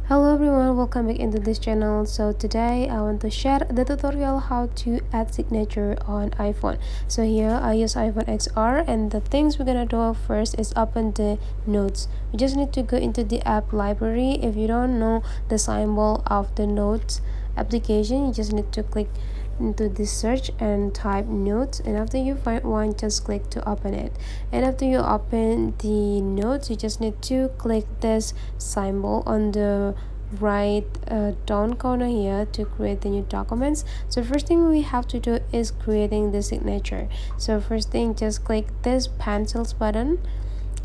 Hello everyone, welcome back into this channel. So today I want to share the tutorial how to add signature on iPhone. So here I use iPhone XR, and the things we're gonna do first is open the notes. We just need to go into the app library. If you don't know the symbol of the notes application, you just need to click into this search and type notes, and after you find one, just click to open it. And after you open the notes, you just need to click this symbol on the right down corner here to create the new documents. So first thing we have to do is creating the signature. So first thing, just click this pencils button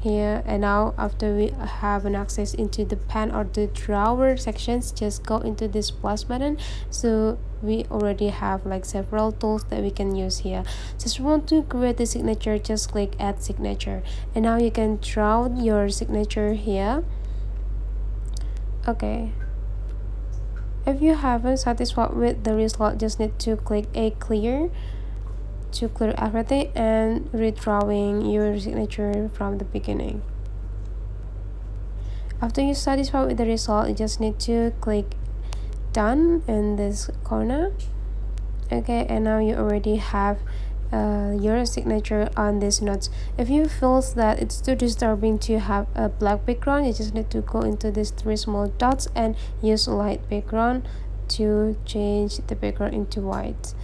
here, and now after we have an access into the pen or the drawer sections, just go into this plus button. So we already have like several tools that we can use here. Just want to create the signature, just click add signature, and now you can draw your signature here. Okay, if you haven't satisfied with the result, just need to click a clear to clear everything and redrawing your signature from the beginning. After you satisfied with the result, you just need to click done in this corner. Okay, and now you already have your signature on these notes. If you feel that it's too disturbing to have a black background, you just need to go into these three small dots and use light background to change the background into white.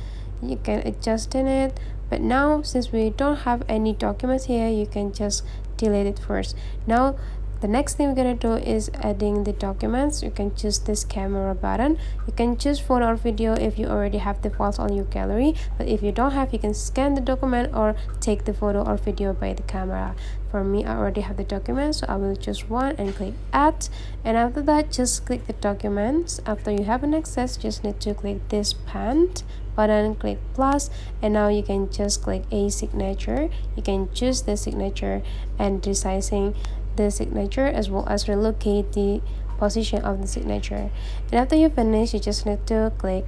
You can adjust in it, but now since we don't have any documents here, you can just delete it first. Now the next thing we're gonna do is adding the documents. You can choose this camera button. You can choose photo or video if you already have the files on your gallery, but if you don't have, you can scan the document or take the photo or video by the camera. For me, I already have the document, so I will choose one and click add, and after that just click the documents. After you have an access, just need to click this pen button, click plus, and now you can just click a signature. You can choose the signature and resizing the signature, as well as relocate the position of the signature. And after you finish, you just need to click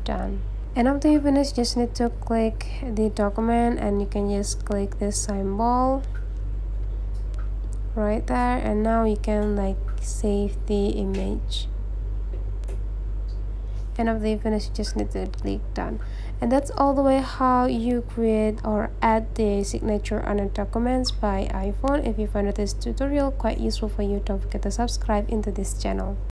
done. And after you finish, just need to click the document, and you can just click this symbol right there, and now you can like save the image. And after you finish, you just need to click done. And that's all the way how you create or add the signature on a documents by iPhone. If you found this tutorial quite useful for you, don't forget to subscribe into this channel.